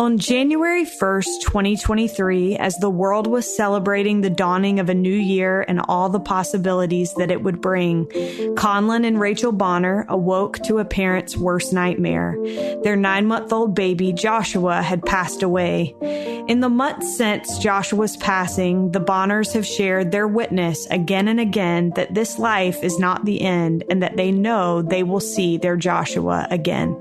On January 1st, 2023, as the world was celebrating the dawning of a new year and all the possibilities that it would bring, Conlon and Rachel Bonner awoke to a parent's worst nightmare. Their 9-month-old baby, Joshua, had passed away. In the months since Joshua's passing, the Bonners have shared their witness again and again that this life is not the end and that they know they will see their Joshua again.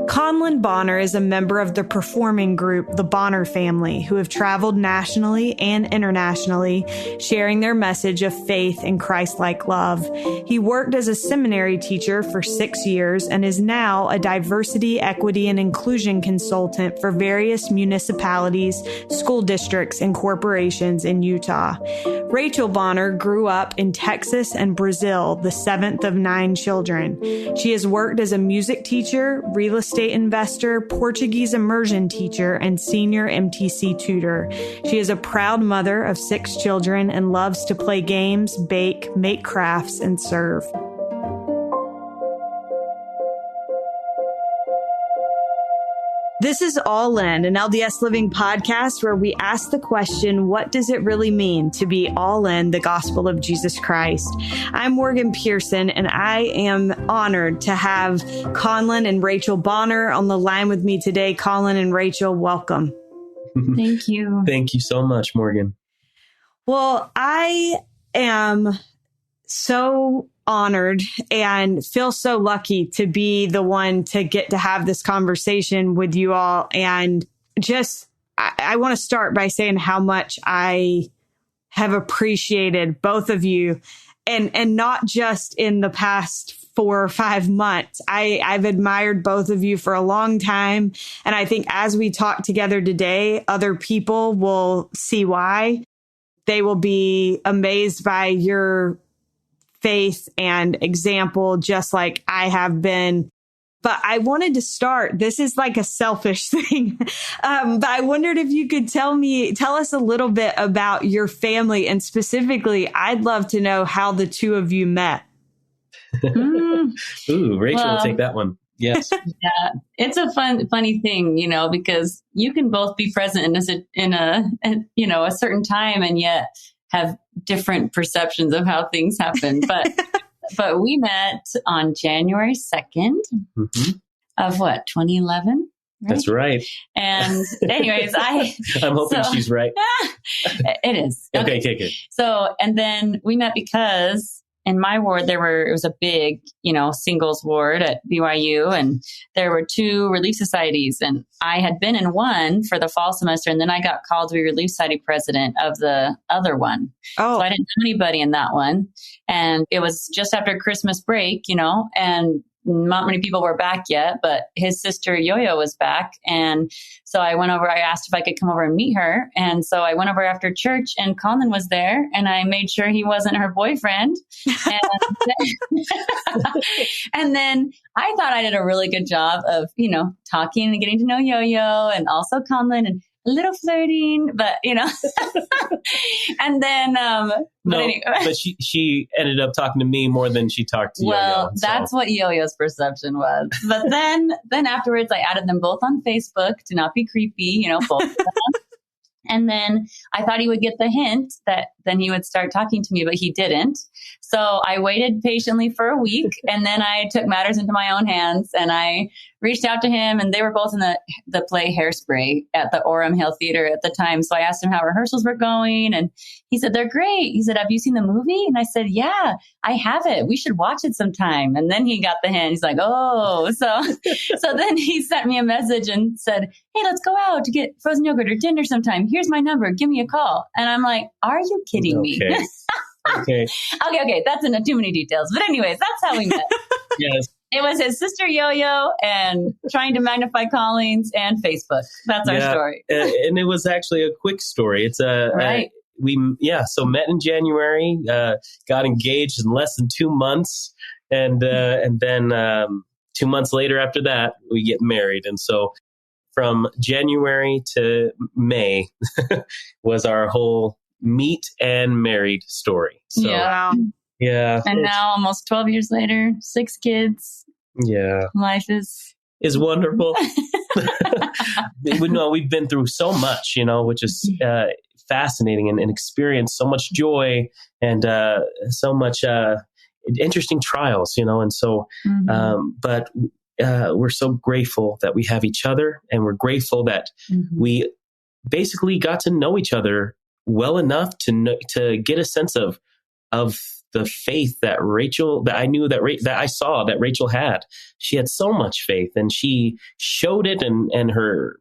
Conlon Bonner is a member of the performing group, the Bonner family, who have traveled nationally and internationally, sharing their message of faith and Christ-like love. He worked as a seminary teacher for 6 years and is now a diversity, equity, and inclusion consultant for various municipalities, school districts, and corporations in Utah. Rachel Bonner grew up in Texas and Brazil, the 7th of 9 children. She has worked as a music teacher, real estate investor, Portuguese immersion teacher, and senior MTC tutor. She is a proud mother of 6 children and loves to play games, bake, make crafts, and serve. This is All In, an LDS Living podcast where we ask the question, what does it really mean to be all in the gospel of Jesus Christ? I'm Morgan Pearson, and I am honored to have Conlon and Rachel Bonner on the line with me today. Conlon and Rachel, welcome. Thank you. Thank you so much, Morgan. Well, I am so honored and feel so lucky to be the one to get to have this conversation with you all. And just, I want to start by saying how much I have appreciated both of you and not just in the past 4 or 5 months. I've admired both of you for a long time. And I think as we talk together today, other people will see why. They will be amazed by your faith and example, just like I have been. But I wanted to start, this is like a selfish thing, but I wondered if you could tell us a little bit about your family, and specifically, I'd love to know how the two of you met. Ooh, Rachel will take that one. Yes. Yeah, it's a funny thing, because you can both be present in a certain time and yet have different perceptions of how things happen. But we met on January 2nd of 2011? Right? That's right. And anyways, I'm hoping she's right. It is. Okay, good. So, and then we met because in my ward, it was a big, singles ward at BYU, and there were 2 relief societies, and I had been in one for the fall semester, and then I got called to be relief society president of the other one. Oh. So I didn't know anybody in that one, and it was just after Christmas break, and not many people were back yet, but his sister Yo-Yo was back. And so I went over, I asked if I could come over and meet her. And so I went over after church, and Conlon was there, and I made sure he wasn't her boyfriend. And then I thought I did a really good job of, talking and getting to know Yo-Yo, and also Conlon, and a little flirting, but and then, but she ended up talking to me more than she talked to Yo-Yo. Well, that's what Yo-Yo's perception was. But then afterwards, I added them both on Facebook to not be creepy, both of them. And then I thought he would get the hint that then he would start talking to me, but he didn't. So I waited patiently for a week, and then I took matters into my own hands, and I reached out to him, and they were both in the play Hairspray at the Orem Hill Theater at the time. So I asked him how rehearsals were going, and he said, they're great. He said, have you seen the movie? And I said, yeah, I have it. We should watch it sometime. And then he got the hint. He's like, oh, so then he sent me a message and said, hey, let's go out to get frozen yogurt or dinner sometime. Here's my number. Give me a call. And I'm like, are you kidding me? Okay. Okay. That's enough. Too many details. But anyways, that's how we met. Yes. It was his sister Yo-Yo and trying to magnify callings and Facebook. That's our story. And it was actually a quick story. It's right. So met in January, got engaged in less than 2 months. And then 2 months later after that, we get married. And so from January to May was our whole meet and married story. So, yeah. And now almost 12 years later, 6 kids. Yeah. Life is is wonderful. We've been through so much, which is fascinating and experienced so much joy and so much interesting trials, and so, but we're so grateful that we have each other, and we're grateful that we basically got to know each other well enough to get a sense of the faith that I saw that Rachel had. She had so much faith, and she showed it, and her,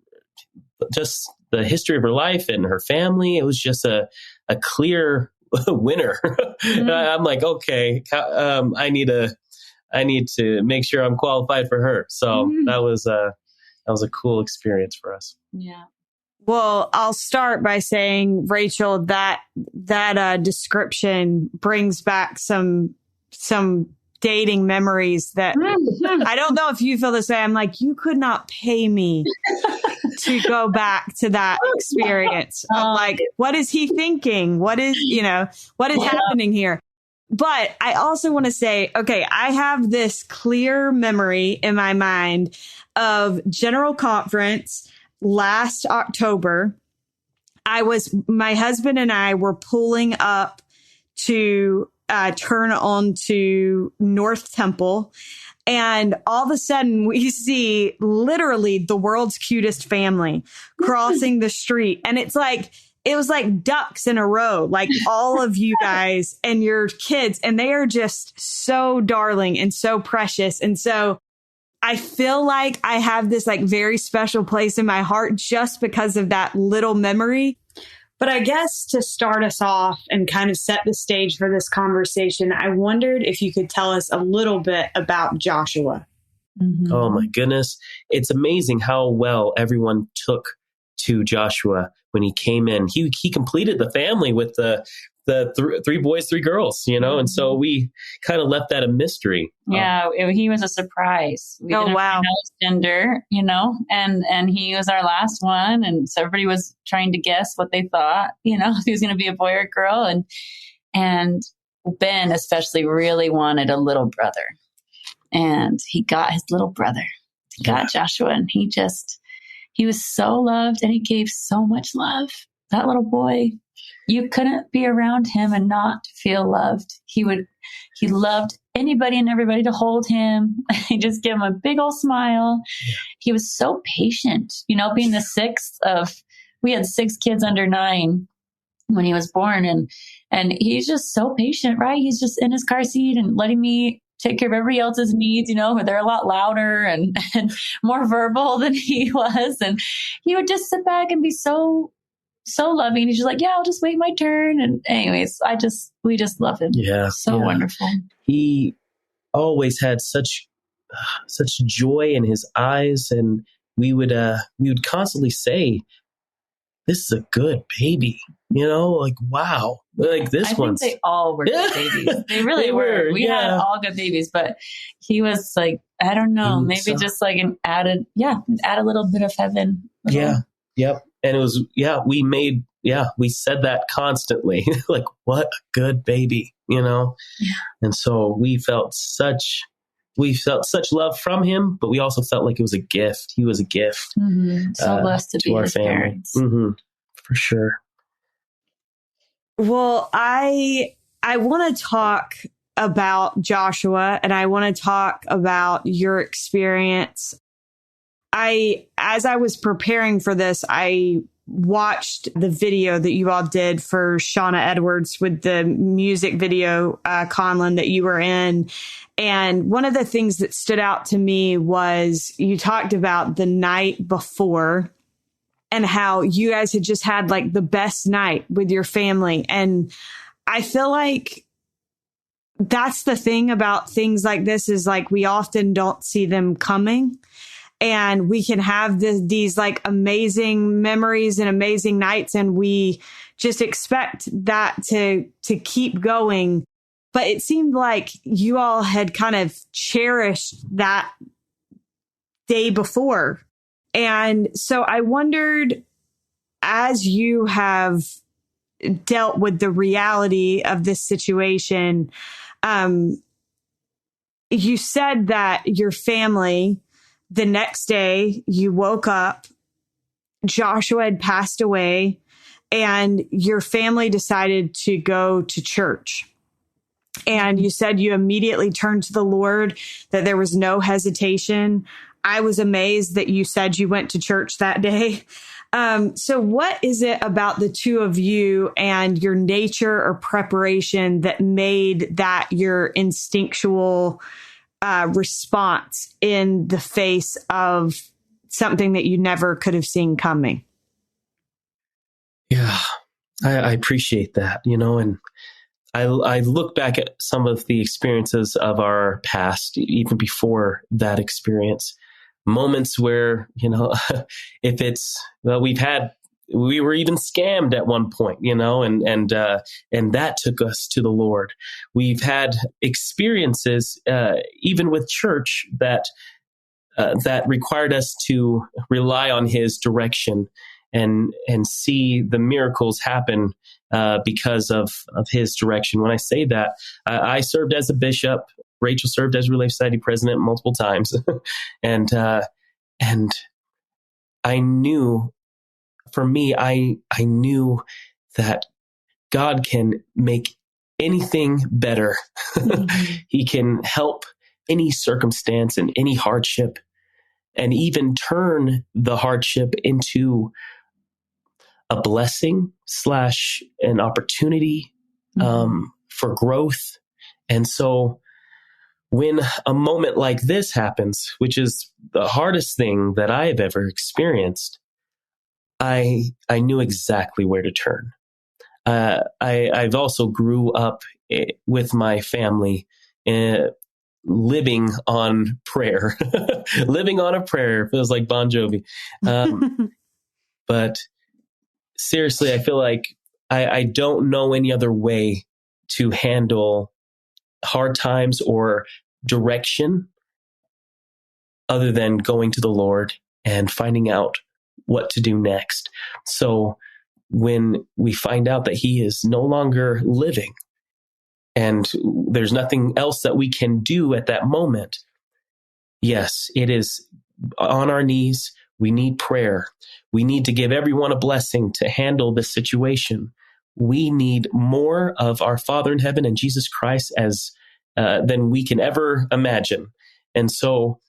just the history of her life and her family. It was just a clear winner. I'm like, okay, I need to make sure I'm qualified for her. So that was a cool experience for us. Yeah. Well, I'll start by saying, Rachel, that description brings back some dating memories that I don't know if you feel this way. I'm like, you could not pay me to go back to that experience. I'm like, what is he thinking? What is happening here? But I also want to say, okay, I have this clear memory in my mind of General Conference last October. My husband and I were pulling up to turn onto North Temple. And all of a sudden we see literally the world's cutest family crossing the street. And it was like ducks in a row, like all of you guys and your kids. And they are just so darling and so precious. And so I feel like I have this like very special place in my heart just because of that little memory. But I guess to start us off and kind of set the stage for this conversation, I wondered if you could tell us a little bit about Joshua. Oh my goodness. It's amazing how well everyone took to Joshua when he came in. He completed the family with the three boys, 3 girls, and so we kind of left that a mystery. Yeah, he was a surprise. We didn't know his gender, and he was our last one, and so everybody was trying to guess what they thought, if he was going to be a boy or a girl, and Ben especially really wanted a little brother, and he got his little brother. He got Joshua, and he was so loved, and he gave so much love. That little boy, you couldn't be around him and not feel loved. He loved anybody and everybody to hold him. He just gave him a big old smile. Yeah. He was so patient, being the sixth we had 6 kids under 9 when he was born. And he's just so patient, right? He's just in his car seat and letting me take care of everybody else's needs, where they're a lot louder and more verbal than he was. And he would just sit back and be so loving. He's just like, yeah, I'll just wait my turn. And anyways, we just love him. Yeah. So wonderful. He always had such joy in his eyes. And we would constantly say, this is a good baby, like, wow. Like this one. They all were good babies. They really were. We had all good babies, but he was like, I don't know, maybe just like add a little bit of heaven. Yeah. Yep. And it was, we said that constantly, like, what a good baby, Yeah. And so we felt such love from him, but we also felt like it was a gift. He was a gift. Mm-hmm. So blessed to be his parents. Mm-hmm. For sure. Well, I want to talk about Joshua, and I want to talk about your experience. As I was preparing for this, I watched the video that you all did for Shauna Edwards with the music video, Conlon, that you were in. And one of the things that stood out to me was you talked about the night before and how you guys had just had like the best night with your family. And I feel like that's the thing about things like this is like we often don't see them coming. And we can have these like amazing memories and amazing nights, and we just expect that to keep going. But it seemed like you all had kind of cherished that day before. And so I wondered, as you have dealt with the reality of this situation, you said that your family, the next day you woke up, Joshua had passed away, and your family decided to go to church. And you said you immediately turned to the Lord, that there was no hesitation. I was amazed that you said you went to church that day. So what is it about the two of you and your nature or preparation that made that your instinctual response in the face of something that you never could have seen coming? Yeah, I appreciate that, and I look back at some of the experiences of our past, even before that experience, moments where, if it's, well, we were even scammed at one point, and that took us to the Lord. We've had experiences, even with church, that required us to rely on His direction and see the miracles happen because of His direction. When I say that, I served as a bishop. Rachel served as Relief Society president multiple times, and I knew, for me, I knew that God can make anything better. Mm-hmm. He can help any circumstance and any hardship, and even turn the hardship into a blessing / an opportunity for growth. And so when a moment like this happens, which is the hardest thing that I have ever experienced, I knew exactly where to turn. I've also grew up with my family living on prayer. Living on a prayer feels like Bon Jovi. But seriously, I feel like I don't know any other way to handle hard times or direction other than going to the Lord and finding out what to do next. So when we find out that He is no longer living and there's nothing else that we can do at that moment, yes, it is on our knees. We need prayer. We need to give everyone a blessing to handle this situation. We need more of our Father in heaven and Jesus Christ than we can ever imagine. And so,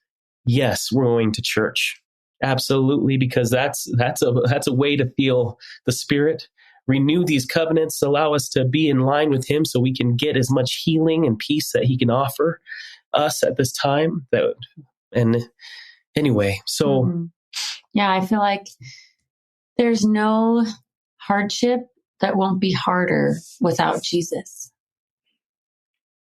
yes, we're going to church. Absolutely, because that's a way to feel the Spirit, renew these covenants, allow us to be in line with Him so we can get as much healing and peace that He can offer us at this time. Anyway, so... Mm-hmm. Yeah, I feel like there's no hardship that won't be harder without Jesus.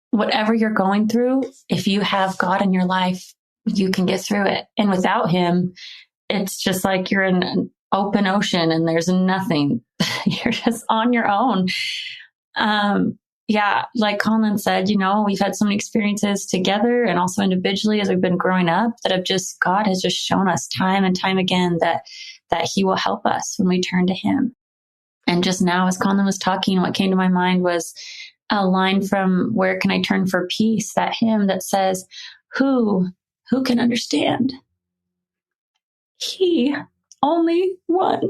Whatever you're going through, if you have God in your life, you can get through it. And without Him, it's just like you're in an open ocean and there's nothing. You're just on your own. Yeah, like Conlon said, we've had so many experiences together and also individually as we've been growing up that God has just shown us time and time again that He will help us when we turn to Him. And just now, as Conlon was talking, what came to my mind was a line from Where Can I Turn for Peace? That hymn that says, who can understand? He, only one.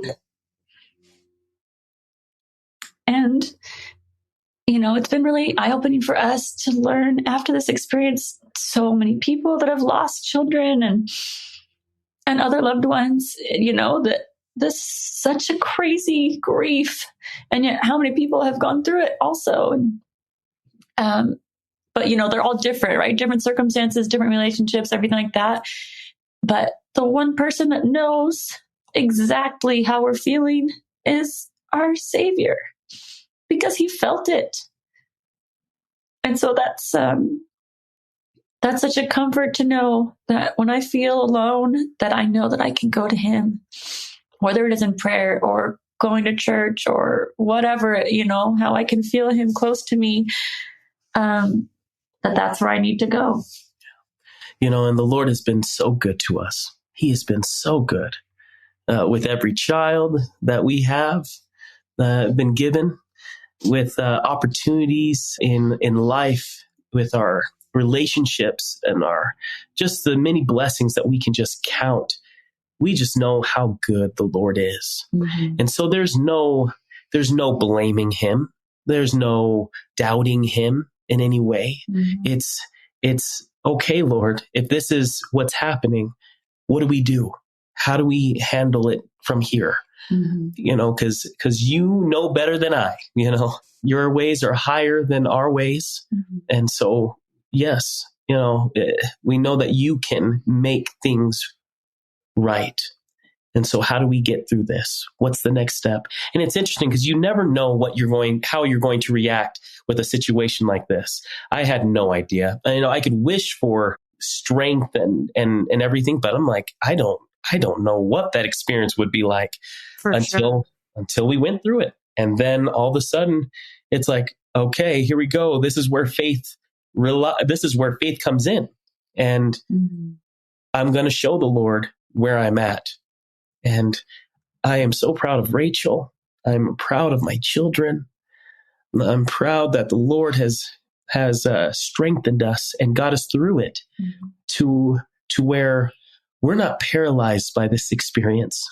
And it's been really eye-opening for us to learn after this experience, so many people that have lost children and other loved ones, that this is such a crazy grief. And yet how many people have gone through it also. But they're all different, right? Different circumstances, different relationships, everything like that. But the one person that knows exactly how we're feeling is our Savior, because He felt it. And so that's such a comfort to know that when I feel alone, that I know that I can go to Him, whether it is in prayer or going to church or whatever, how I can feel Him close to me, that's where I need to go. And the Lord has been so good to us. He has been so good with every child that we have been given, with opportunities in life, with our relationships and our just the many blessings that we can just count, we just know how good the Lord is. Mm-hmm. And so there's no blaming him. There's no doubting him in any way. Mm-hmm. It's okay, Lord, if this is what's happening, what do we do? How do we handle it from here? Mm-hmm. Because you know better than I, your ways are higher than our ways. Mm-hmm. And so, yes, we know that you can make things right. And so how do we get through this? What's the next step? And it's interesting because you never know how you're going to react with a situation like this. I had no idea. I could wish for strength and everything, but I'm like, I don't know what that experience would be like until we went through it. And then all of a sudden it's like, okay, here we go. This is where faith comes in. And mm-hmm. I'm going to show the Lord where I'm at. And I am so proud of Rachel. I'm proud of my children. I'm proud that the Lord has strengthened us and got us through it mm-hmm. to where we're not paralyzed by this experience.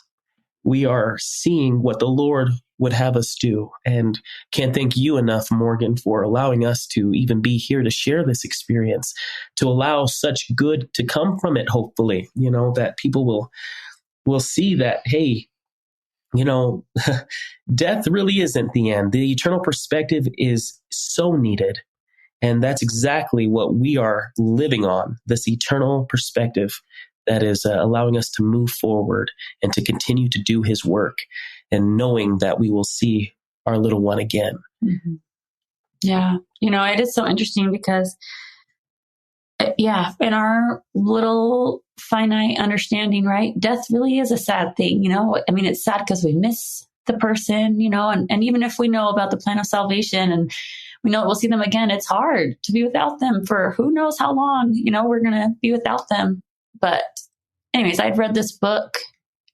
We are seeing what the Lord would have us do. And can't thank you enough, Morgan, for allowing us to even be here to share this experience, to allow such good to come from it, hopefully, that people will see that, hey, death really isn't the end. The eternal perspective is so needed. And that's exactly what we are living on, this eternal perspective that is allowing us to move forward and to continue to do his work and knowing that we will see our little one again. Mm-hmm. Yeah. It is so interesting because, in our little finite understanding, right? Death really is a sad thing. It's sad because we miss the person, and even if we know about the plan of salvation and we know we'll see them again, it's hard to be without them for who knows how long, we're going to be without them. But anyways, I'd read this book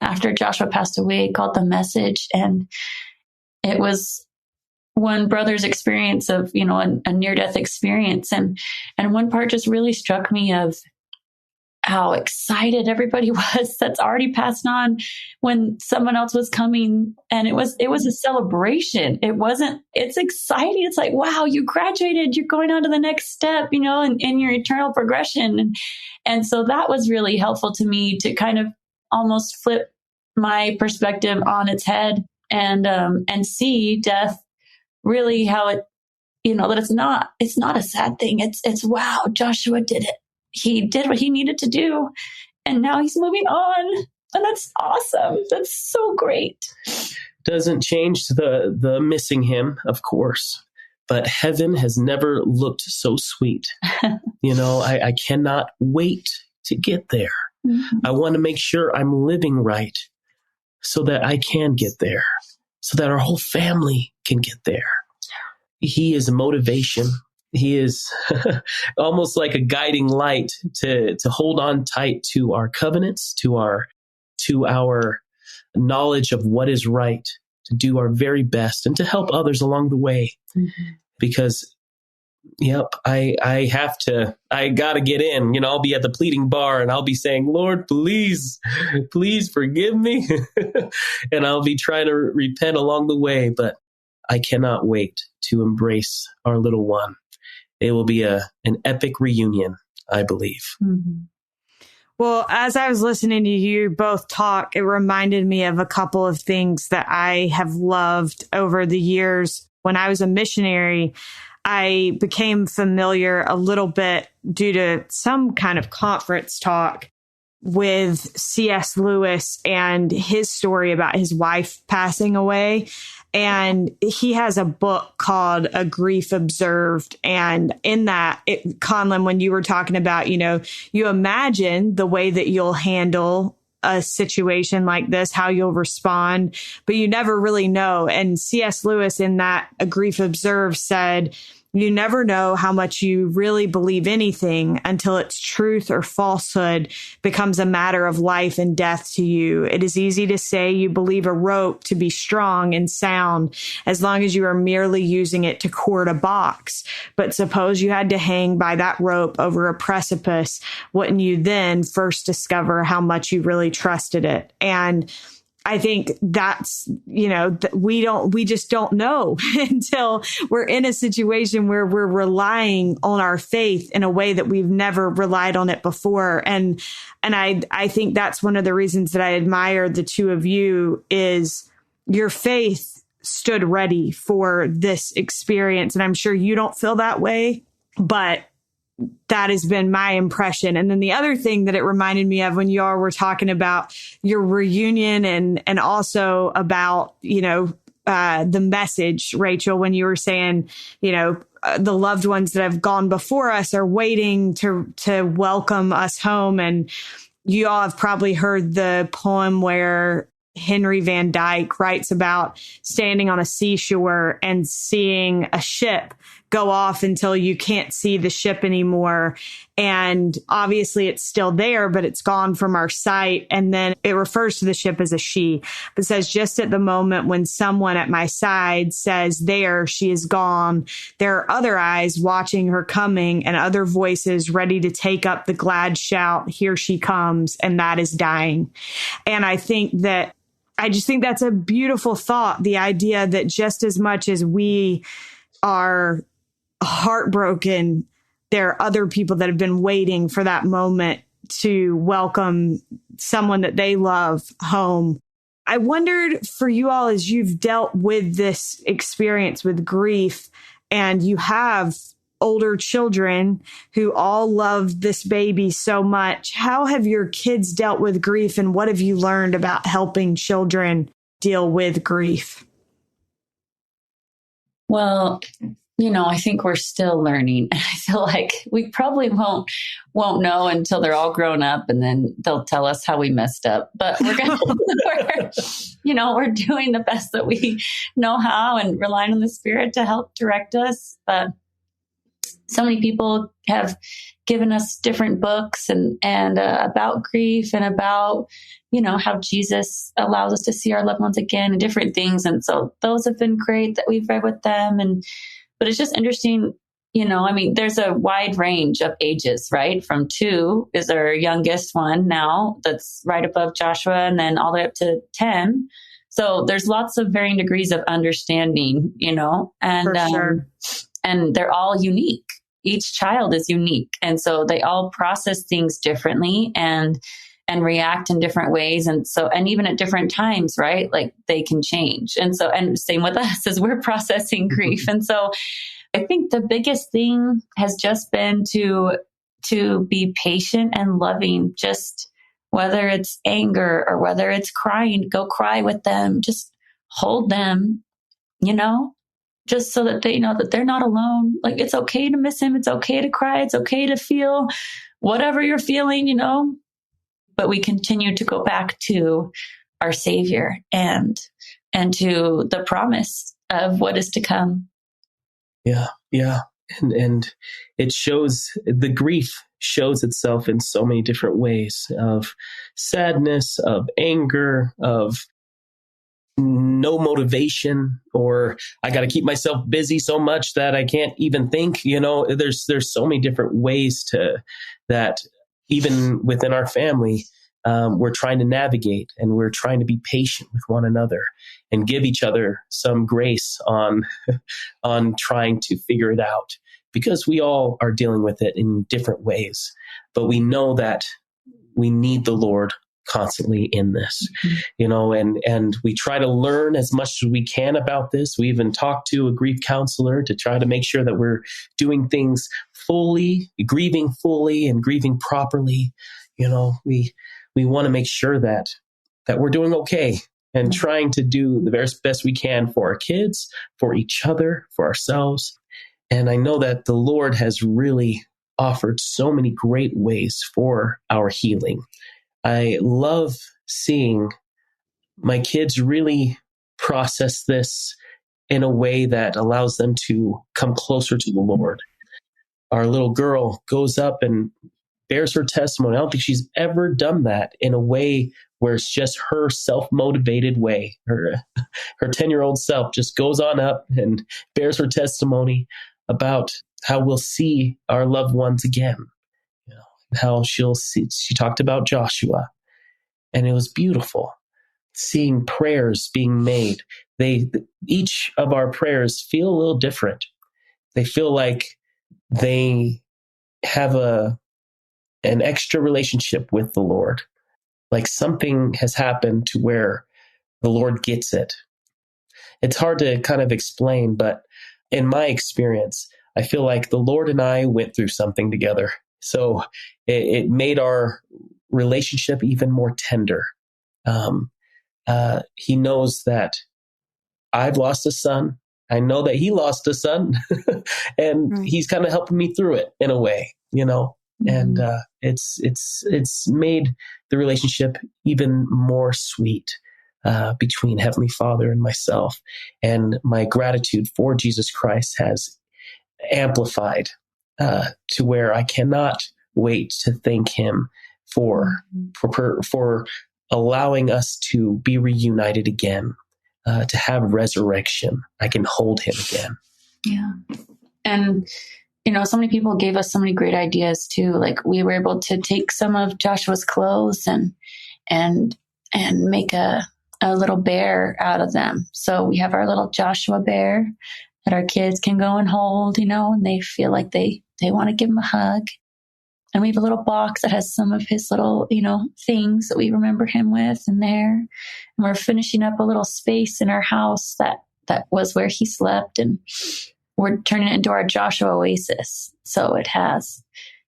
after Joshua passed away called The Message. And it was one brother's experience of, a near-death experience. And one part just really struck me of how excited everybody was that's already passed on when someone else was coming. And it was a celebration. It's exciting. It's like, wow, you graduated, you're going on to the next step, in your eternal progression. And so that was really helpful to me to kind of almost flip my perspective on its head and see death really how it, that it's not a sad thing. It's wow, Joshua did it. He did what he needed to do, and now he's moving on. And that's awesome. That's so great. Doesn't change the missing him, of course, but heaven has never looked so sweet. I cannot wait to get there. Mm-hmm. I want to make sure I'm living right so that I can get there, so that our whole family can get there. He is a motivation. He is almost like a guiding light to hold on tight to our covenants, to our knowledge of what is right, to do our very best and to help others along the way. Mm-hmm. Because, I got to get in. I'll be at the pleading bar and I'll be saying, Lord, please forgive me. And I'll be trying to repent along the way. But I cannot wait to embrace our little one. It will be an epic reunion, I believe. Mm-hmm. Well, as I was listening to you both talk, it reminded me of a couple of things that I have loved over the years. When I was a missionary, I became familiar a little bit due to some kind of conference talk with C.S. Lewis and his story about his wife passing away. And he has a book called A Grief Observed. And in that, Conlon, when you were talking about, you imagine the way that you'll handle a situation like this, how you'll respond, but you never really know. And C.S. Lewis in that A Grief Observed said, You never know how much you really believe anything until its truth or falsehood becomes a matter of life and death to you. It is easy to say you believe a rope to be strong and sound as long as you are merely using it to cord a box. But suppose you had to hang by that rope over a precipice, wouldn't you then first discover how much you really trusted it? And I think that's, we just don't know until we're in a situation where we're relying on our faith in a way that we've never relied on it before. And I think that's one of the reasons that I admire the two of you is your faith stood ready for this experience. And I'm sure you don't feel that way, but that has been my impression. And then the other thing that it reminded me of when you all were talking about your reunion and also about, the message, Rachel, when you were saying, the loved ones that have gone before us are waiting to welcome us home. And you all have probably heard the poem where Henry Van Dyke writes about standing on a seashore and seeing a ship go off until you can't see the ship anymore. And obviously it's still there, but it's gone from our sight. And then it refers to the ship as a she, but says, just at the moment when someone at my side says, there, she is gone, there are other eyes watching her coming and other voices ready to take up the glad shout, here she comes, and that is dying. And I just think that's a beautiful thought. The idea that just as much as we are heartbroken, there are other people that have been waiting for that moment to welcome someone that they love home. I wondered for you all, as you've dealt with this experience with grief and you have older children who all love this baby so much, how have your kids dealt with grief and what have you learned about helping children deal with grief? Well, I think we're still learning. And I feel like we probably won't know until they're all grown up and then they'll tell us how we messed up. But we're doing the best that we know how and relying on the Spirit to help direct us. But so many people have given us different books and about grief and about, how Jesus allows us to see our loved ones again and different things. And so those have been great that we've read with them. But it's just interesting, there's a wide range of ages, right? From 2 is our youngest one now that's right above Joshua and then all the way up to 10. So there's lots of varying degrees of understanding, and, For sure. And they're all unique. Each child is unique. And so they all process things differently and react in different ways. And so, and even at different times, right? Like they can change. And so, and same with us as we're processing grief. And so I think the biggest thing has just been to be patient and loving, just whether it's anger or whether it's crying, go cry with them, just hold them, just so that they know that they're not alone. Like it's okay to miss him. It's okay to cry. It's okay to feel whatever you're feeling, but we continue to go back to our Savior and to the promise of what is to come. Yeah. And it shows, the grief shows itself in so many different ways of sadness, of anger, of no motivation, or I got to keep myself busy so much that I can't even think, there's so many different ways to that. Even within our family, we're trying to navigate and we're trying to be patient with one another and give each other some grace on trying to figure it out, because we all are dealing with it in different ways. But we know that we need the Lord constantly in this, and we try to learn as much as we can about this. We even talk to a grief counselor to try to make sure that we're doing things fully, grieving fully and grieving properly. We want to make sure that we're doing okay and trying to do the very best we can for our kids, for each other, for ourselves. And I know that the Lord has really offered so many great ways for our healing. I love seeing my kids really process this in a way that allows them to come closer to the Lord. Our little girl goes up and bears her testimony. I don't think she's ever done that in a way where it's just her self-motivated way. Her 10-year-old self just goes on up and bears her testimony about how we'll see our loved ones again. You know, how she'll see. She talked about Joshua, and it was beautiful seeing prayers being made. Each of our prayers feel a little different. They feel like they have an extra relationship with the Lord. Like something has happened to where the Lord gets it. It's hard to kind of explain, but in my experience, I feel like the Lord and I went through something together. So it made our relationship even more tender. He knows that I've lost a son. I know that he lost a son, and he's kind of helping me through it in a way, you know. And it's made the relationship even more sweet between Heavenly Father and myself. And my gratitude for Jesus Christ has amplified to where I cannot wait to thank Him for allowing us to be reunited again, to have resurrection. I can hold Him again. Yeah. And you know, so many people gave us so many great ideas too. Like we were able to take some of Joshua's clothes and make a little bear out of them. So we have our little Joshua bear that our kids can go and hold, you know, and they feel like they want to give him a hug. And we have a little box that has some of his little, you know, things that we remember him with in there. And we're finishing up a little space in our house that was where he slept, and we're turning it into our Joshua Oasis. So it has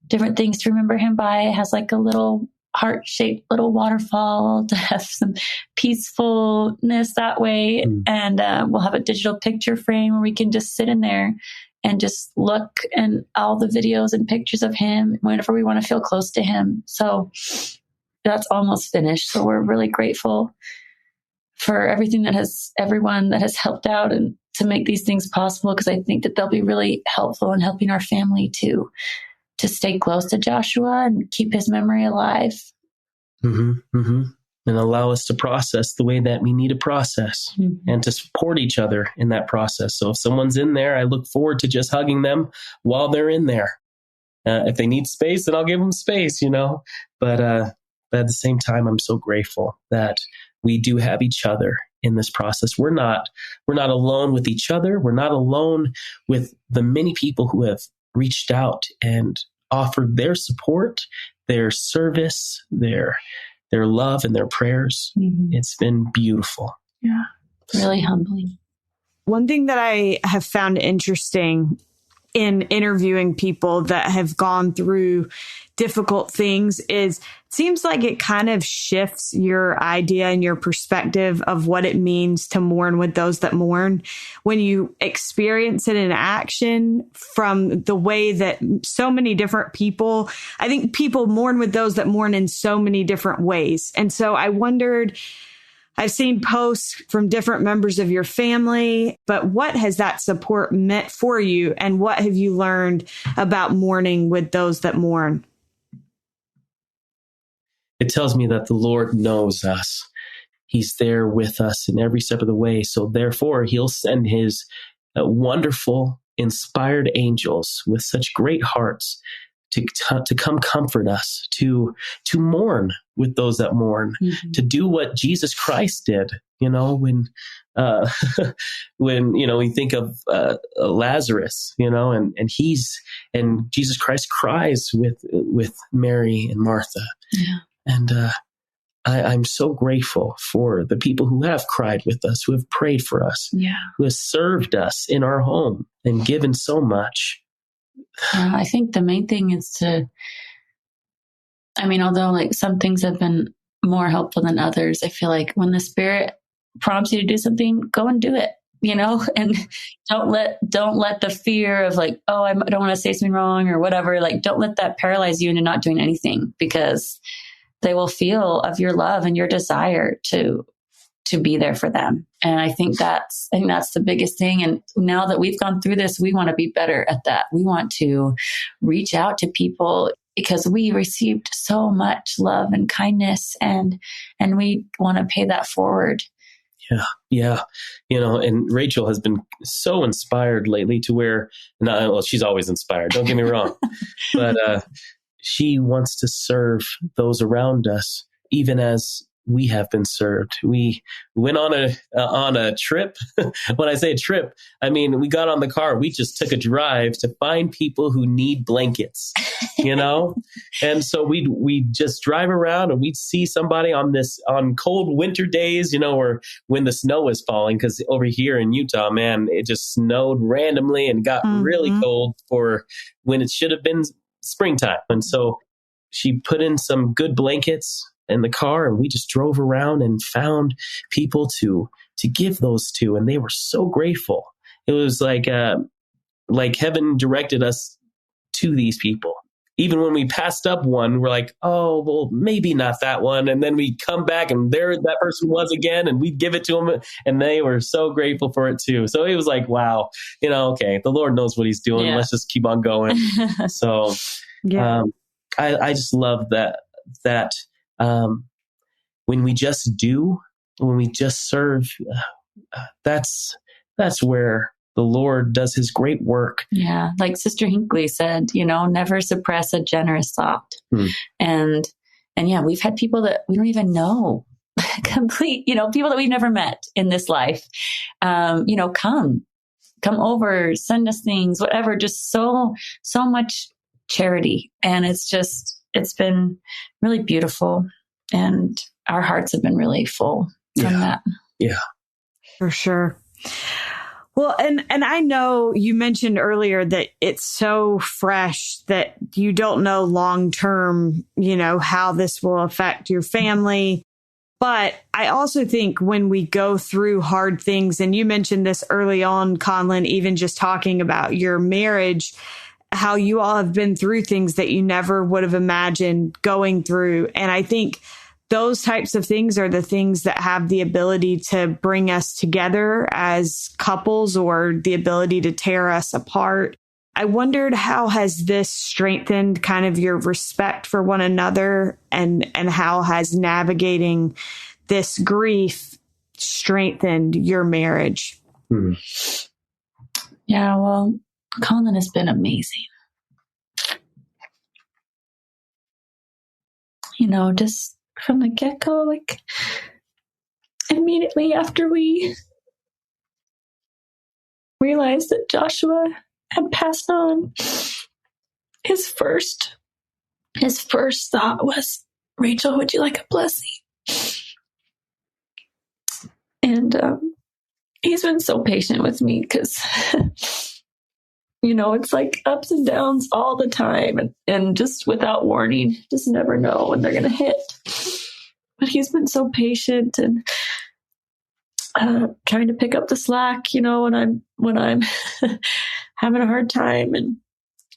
different things to remember him by. It has like a little heart-shaped little waterfall to have some peacefulness that way. And we'll have a digital picture frame where we can just sit in there and just look and all the videos and pictures of him whenever we want to feel close to him. So that's almost finished. So we're really grateful for everyone that has helped out and to make these things possible, because I think that they'll be really helpful in helping our family to stay close to Joshua and keep his memory alive. And allow us to process the way that we need to process, and to support each other in that process. So if someone's in there, I look forward to just hugging them while they're in there. If they need space, then I'll give them space, you know. But at the same time, I'm so grateful that we do have each other in this process. We're not alone with each other. We're not alone with the many people who have reached out and offered their support, their service, their love, and their prayers. It's been beautiful. Yeah, really humbling. One thing that I have found interesting in interviewing people that have gone through difficult things is it seems like it kind of shifts your idea and your perspective of what it means to mourn with those that mourn when you experience it in action, from the way that so many different people, I think people mourn with those that mourn in so many different ways. And so I wondered, I've seen posts from different members of your family, but what has that support meant for you? And what have you learned about mourning with those that mourn? It tells me that the Lord knows us. He's there with us in every step of the way. So therefore, He'll send His wonderful, inspired angels with such great hearts to come comfort us, to mourn with those that mourn, to do what Jesus Christ did. You know, when you know, we think of Lazarus, you know, and Jesus Christ cries with Mary and Martha. Yeah. And I'm so grateful for the people who have cried with us, who have prayed for us, who have served us in our home and given so much. I think the main thing is although like some things have been more helpful than others, I feel like when the Spirit prompts you to do something, go and do it, you know, and don't let the fear of like, oh, I don't want to say something wrong or whatever. Like, don't let that paralyze you into not doing anything, because they will feel of your love and your desire to to be there for them. And I think that's the biggest thing. And now that we've gone through this, we want to be better at that. We want to reach out to people because we received so much love and kindness, and we want to pay that forward. Yeah. And Rachel has been so inspired lately to where, she's always inspired, don't get me wrong, but she wants to serve those around us, even as we have been served. We went on a trip. When I say a trip, I mean, we got on the car. We just took a drive to find people who need blankets, And so we just drive around and we'd see somebody on cold winter days, or when the snow is falling, because over here in Utah, man, it just snowed randomly and got really cold for when it should have been springtime. And so she put in some good blankets in the car, and we just drove around and found people to give those to, and they were so grateful. It was like heaven directed us to these people. Even when we passed up one, we're like, oh, well, maybe not that one. And then we come back and there that person was again, and we'd give it to them, and they were so grateful for it too. So it was like, wow, okay, the Lord knows what he's doing. Yeah. Let's just keep on going. So I just love that when we just serve, that's where the Lord does his great work. Yeah. Like Sister Hinckley said, never suppress a generous thought. And yeah, we've had people that we don't even know, people that we've never met in this life, come over, send us things, whatever, just so much charity. And it's been really beautiful, and our hearts have been really full from that. Yeah, for sure. Well, and I know you mentioned earlier that it's so fresh that you don't know long term, how this will affect your family. But I also think when we go through hard things, and you mentioned this early on, Conlon, even just talking about your marriage, how you all have been through things that you never would have imagined going through. And I think those types of things are the things that have the ability to bring us together as couples, or the ability to tear us apart. I wondered, how has this strengthened kind of your respect for one another, and how has navigating this grief strengthened your marriage? Yeah, well, Conlon has been amazing. Just from the get-go, like immediately after we realized that Joshua had passed on, his first thought was, Rachel, would you like a blessing? And he's been so patient with me, because it's like ups and downs all the time, and just without warning, just never know when they're going to hit. But he's been so patient, and trying to pick up the slack, when I'm having a hard time, and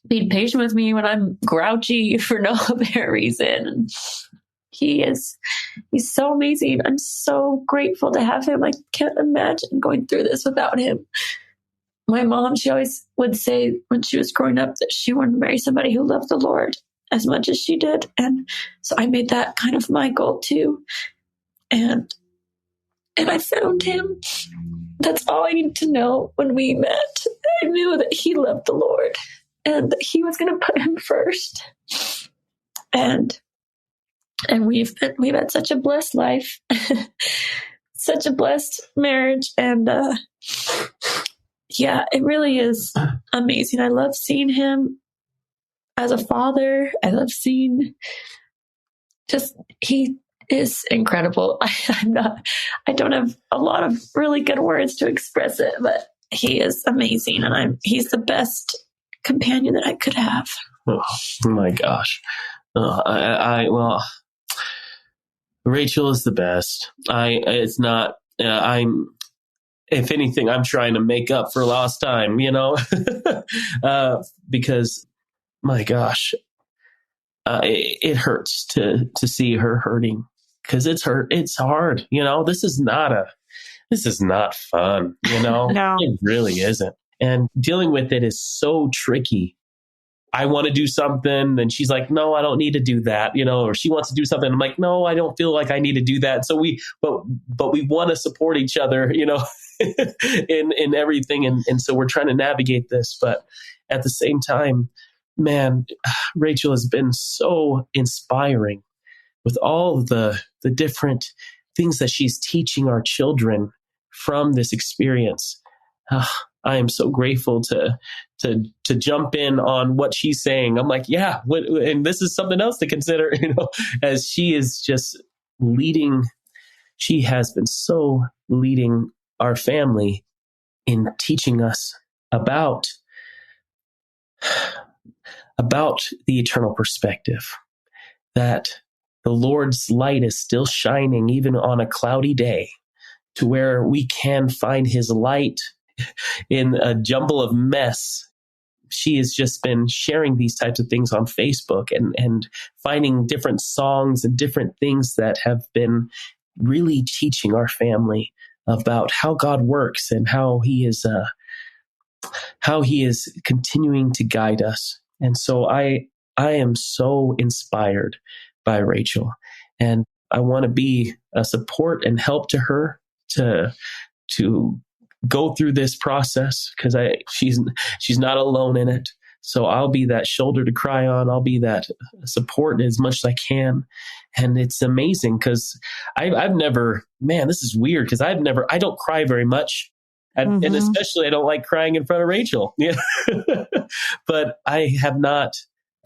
being patient with me when I'm grouchy for no apparent reason. And he's so amazing. I'm so grateful to have him. I can't imagine going through this without him. My mom, she always would say when she was growing up that she wanted to marry somebody who loved the Lord as much as she did. And so I made that kind of my goal too. And I found him. That's all I needed to know when we met. I knew that he loved the Lord, and that he was going to put him first. And we've had such a blessed life, such a blessed marriage. And, yeah, it really is amazing. I love seeing him as a father. I love seeing he is incredible. I don't have a lot of really good words to express it, but he is amazing. And he's the best companion that I could have. Oh my gosh. Well, Rachel is the best. If anything, I'm trying to make up for lost time, because my gosh, it hurts to see her hurting, because it's hard. This is not fun. No. It really isn't. And dealing with it is so tricky. I want to do something, and she's like, no, I don't need to do that, or she wants to do something. I'm like, no, I don't feel like I need to do that. So but we want to support each other, in everything. And so we're trying to navigate this, but at the same time, man, Rachel has been so inspiring with all of the different things that she's teaching our children from this experience. I am so grateful to jump in on what she's saying. I'm like, yeah, and this is something else to consider, as she is just leading. She has been so leading our family in teaching us about the eternal perspective, that the Lord's light is still shining even on a cloudy day, to where we can find his light in a jumble of mess. She has just been sharing these types of things on Facebook and finding different songs and different things that have been really teaching our family about how God works and how he is continuing to guide us. And so I am so inspired by Rachel, and I want to be a support and help to her to go through this process, because she's not alone in it. So I'll be that shoulder to cry on. I'll be that support as much as I can. And it's amazing because I've never, man, this is weird because I don't cry very much. And especially I don't like crying in front of Rachel. Yeah. But I have not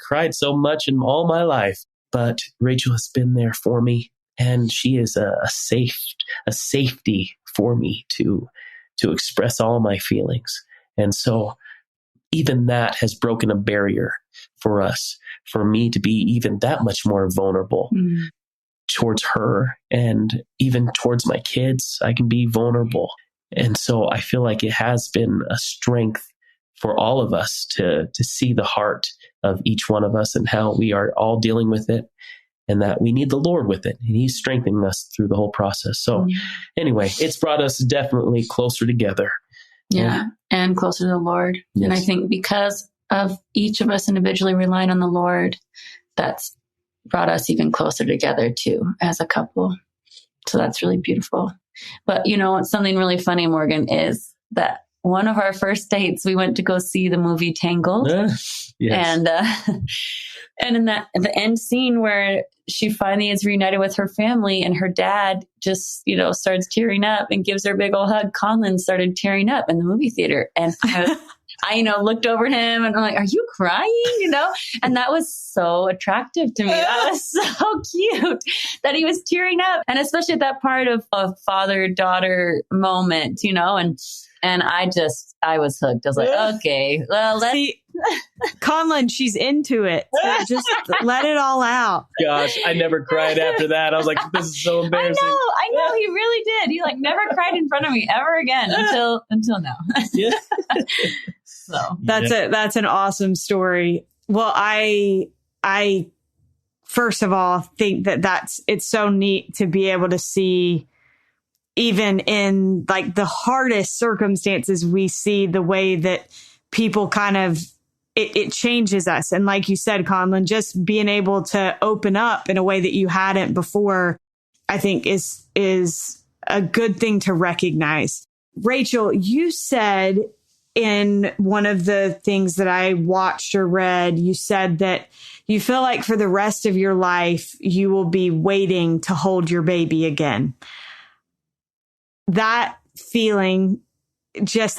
cried so much in all my life. But Rachel has been there for me, and she is a safety for me to express all my feelings. And so even that has broken a barrier for us, for me to be even that much more vulnerable towards her, and even towards my kids. I can be vulnerable. And so I feel like it has been a strength for all of us to see the heart of each one of us and how we are all dealing with it, and that we need the Lord with it. And he's strengthening us through the whole process. So anyway, it's brought us definitely closer together. Yeah. And closer to the Lord. Yes. And I think because of each of us individually relying on the Lord, that's brought us even closer together too, as a couple. So that's really beautiful. But something really funny, Morgan, is that one of our first dates, we went to go see the movie Tangled. Yes. And in the end scene where she finally is reunited with her family, and her dad just, starts tearing up and gives her a big old hug, Conlon started tearing up in the movie theater. And I looked over at him and I'm like, are you crying? And that was so attractive to me. That was so cute that he was tearing up. And especially at that part of a father-daughter moment, and I was hooked. I was like, okay, well, let's see. Conlon, she's into it. So just let it all out. Gosh, I never cried after that. I was like, this is so embarrassing. I know. He really did. He never cried in front of me ever again until now. Yeah. So that's an awesome story. Well, I first of all think it's so neat to be able to see, even in the hardest circumstances, we see the way that people kind of, it changes us. And like you said, Conlon, just being able to open up in a way that you hadn't before, I think is a good thing to recognize. Rachel, you said in one of the things that I watched or read, you said that you feel like for the rest of your life, you will be waiting to hold your baby again. That feeling,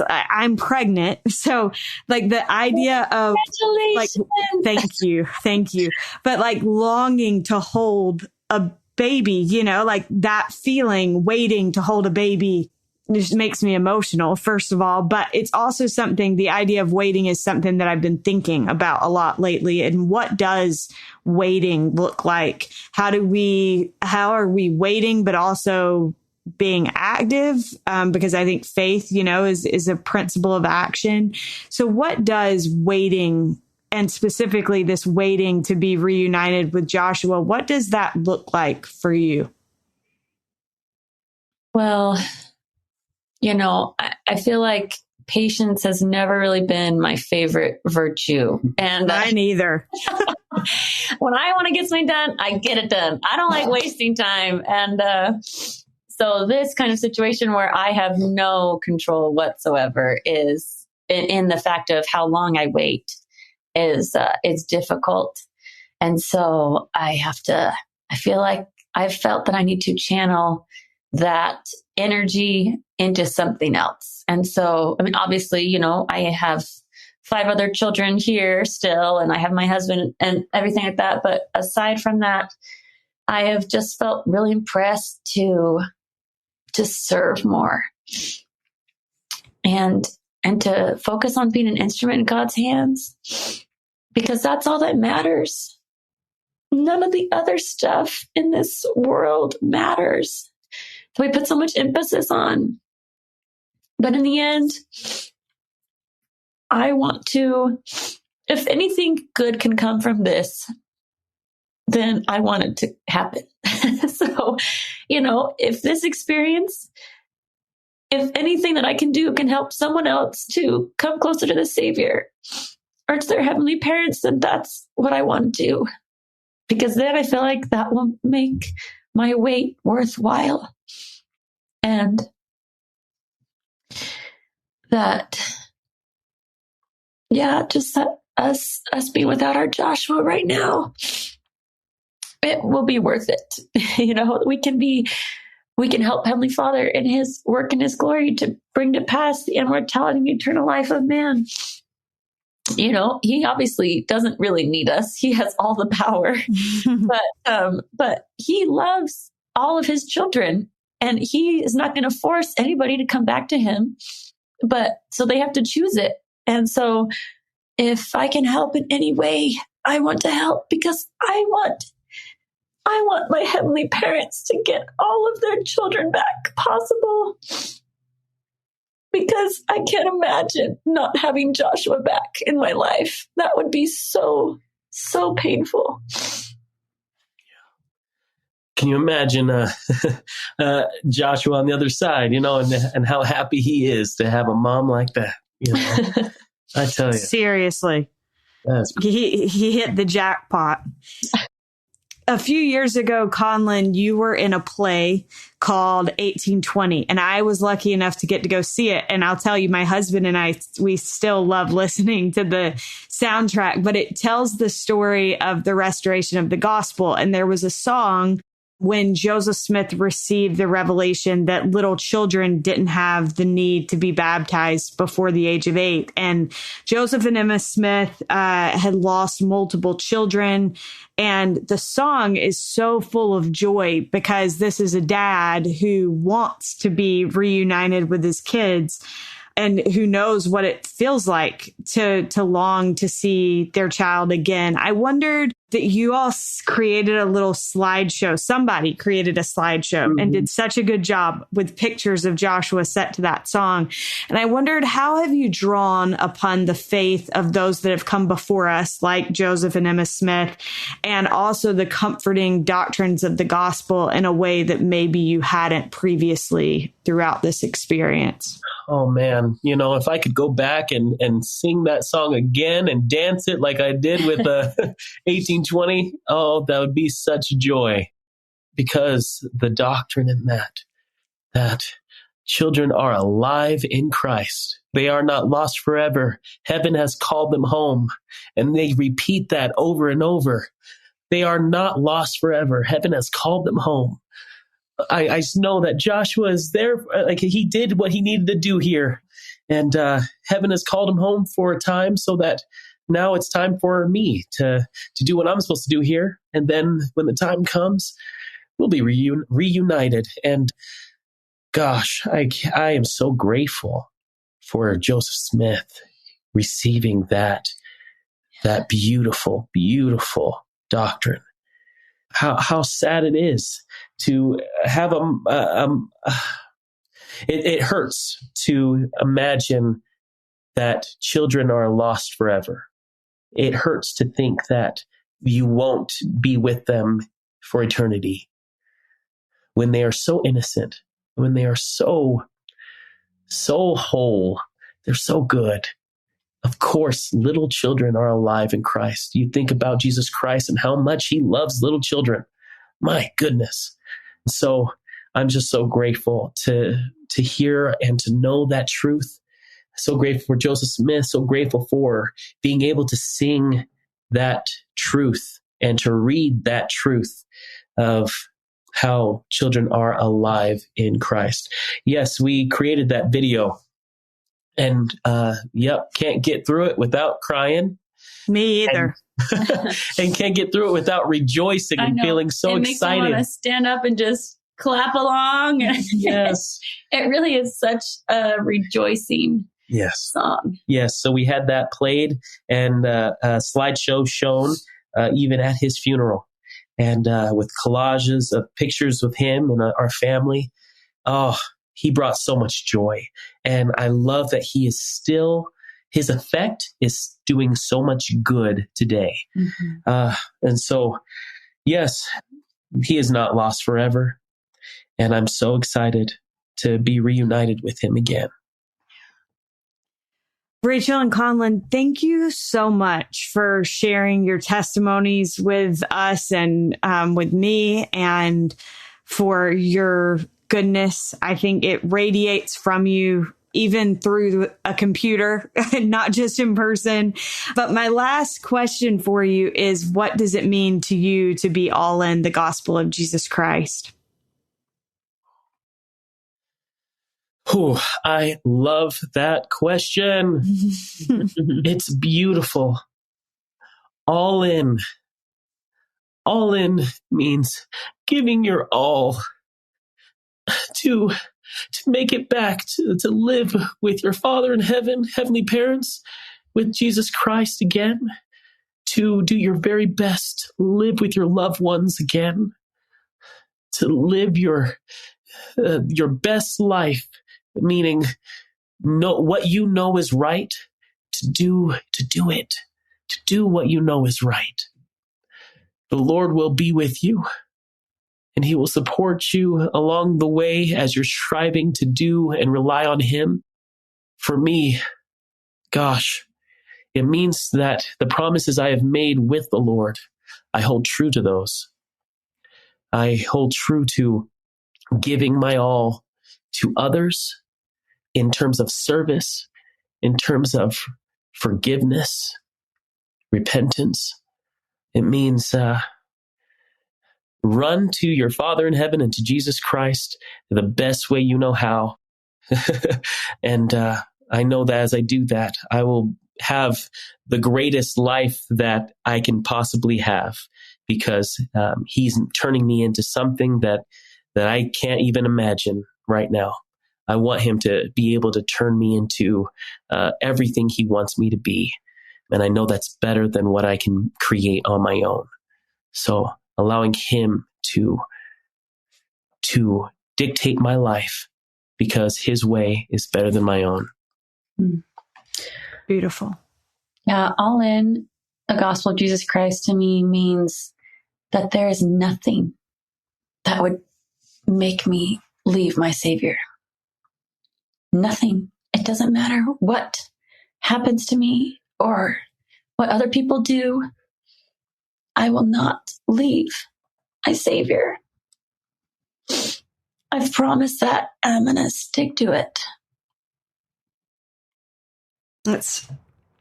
I'm pregnant. So the idea of thank you. But longing to hold a baby, that feeling, waiting to hold a baby, just makes me emotional, first of all. But it's also something, the idea of waiting is something that I've been thinking about a lot lately. And what does waiting look like? How are we waiting, but also being active? Because I think faith, is a principle of action. So what does waiting, and specifically this waiting to be reunited with Joshua, what does that look like for you? Well, I feel like patience has never really been my favorite virtue. And mine either. When I want to get something done, I get it done. I don't like wasting time. And so this kind of situation where I have no control whatsoever is in the fact of how long I wait is difficult. And so I feel like I've felt that I need to channel that energy into something else. And so, I mean, obviously, I have 5 other children here still, and I have my husband and everything like that. But aside from that, I have just felt really impressed to serve more and to focus on being an instrument in God's hands, because that's all that matters. None of the other stuff in this world matters. We put so much emphasis on. But in the end, I want to, if anything good can come from this, then I want it to happen. So, if this experience, if anything that I can do can help someone else to come closer to the Savior or to their heavenly parents, then that's what I want to do. Because then I feel like that will make my wait worthwhile. And that, just that us being without our Joshua right now, it will be worth it. We can help Heavenly Father in His work and His glory to bring to pass the immortality and eternal life of man. He obviously doesn't really need us. He has all the power, but He loves all of His children, and He is not going to force anybody to come back to Him. But so they have to choose it. And so if I can help in any way, I want to help, because I want my heavenly parents to get all of their children back possible. Because I can't imagine not having Joshua back in my life. That would be so, so painful. Can you imagine Joshua on the other side, and how happy he is to have a mom like that? I tell you. Seriously. He hit the jackpot. A few years ago, Conlon, you were in a play called 1820, and I was lucky enough to get to go see it. And I'll tell you, my husband and I, we still love listening to the soundtrack, but it tells the story of the restoration of the gospel. And there was a song when Joseph Smith received the revelation that little children didn't have the need to be baptized before the age of 8. And Joseph and Emma Smith had lost multiple children. And the song is so full of joy because this is a dad who wants to be reunited with his kids and who knows what it feels like to long to see their child again. I wondered that you all created a little slideshow. Somebody created a slideshow and did such a good job with pictures of Joshua set to that song. And I wondered, how have you drawn upon the faith of those that have come before us, like Joseph and Emma Smith, and also the comforting doctrines of the gospel in a way that maybe you hadn't previously throughout this experience? Oh man, if I could go back and sing that song again and dance it like I did with 1820, oh, that would be such joy. Because the doctrine in that children are alive in Christ. They are not lost forever. Heaven has called them home. And they repeat that over and over. They are not lost forever. Heaven has called them home. I know that Joshua is there, like he did what he needed to do here. And heaven has called him home for a time, so that now it's time for me to do what I'm supposed to do here. And then when the time comes, we'll be reunited. And gosh, I am so grateful for Joseph Smith receiving that beautiful, beautiful doctrine. How sad it is to have it hurts to imagine that children are lost forever. It hurts to think that you won't be with them for eternity when they are so innocent when they are so whole. They're so good. Of course, little children are alive in Christ. You think about Jesus Christ and how much he loves little children. My goodness. So I'm just so grateful to hear and to know that truth. So grateful for Joseph Smith. So grateful for being able to sing that truth and to read that truth of how children are alive in Christ. Yes, we created that video, and can't get through it without crying. Me either. And can't get through it without rejoicing and feeling so excited. Makes me want to stand up and just clap along. Yes. It really is such a rejoicing song. Yes. So we had that played and a slideshow shown even at his funeral, and with collages of pictures with him and our family. Oh, he brought so much joy. And I love that he is still, his effect is doing so much good today. Mm-hmm. And so, yes, he is not lost forever. And I'm so excited to be reunited with him again. Rachel and Conlon, thank you so much for sharing your testimonies with us and with me, and for your goodness. I think it radiates from you even through a computer, not just in person. But my last question for you is, what does it mean to you to be all in the gospel of Jesus Christ? Oh, I love that question. It's beautiful. All in. All in means giving your all to make it back, to live with your Father in heaven, heavenly parents, with Jesus Christ again, to do your very best, live with your loved ones again, to live your best life, meaning know what you know is right, to do it, to do what you know is right. The Lord will be with you, and he will support you along the way as you're striving to do and rely on him. For me, gosh, it means that the promises I have made with the Lord, I hold true to those. I hold true to giving my all to others in terms of service, in terms of forgiveness, repentance. It means run to your Father in heaven and to Jesus Christ the best way you know how. And I know that as I do that, I will have the greatest life that I can possibly have, because he's turning me into something that I can't even imagine right now. I want him to be able to turn me into everything he wants me to be. And I know that's better than what I can create on my own. So allowing him to dictate my life, because his way is better than my own. Beautiful. Yeah, all in the gospel of Jesus Christ to me means that there is nothing that would make me leave my Savior. Nothing. It doesn't matter what happens to me or what other people do. I will not leave my Savior. I've promised that, and I'm going to stick to it.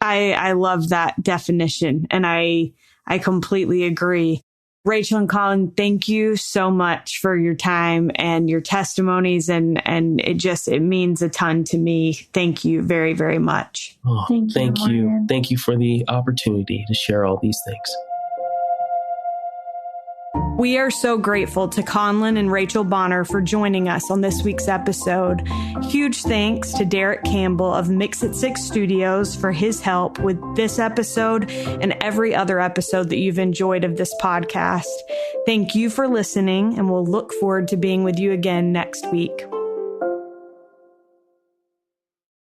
I love that definition, and I completely agree. Rachel and Conlon, thank you so much for your time and your testimonies, and it means a ton to me. Thank you very, very much. Oh, thank you. Thank you for the opportunity to share all these things. We are so grateful to Conlon and Rachel Bonner for joining us on this week's episode. Huge thanks to Derek Campbell of Mix It 6 Studios for his help with this episode and every other episode that you've enjoyed of this podcast. Thank you for listening, and we'll look forward to being with you again next week.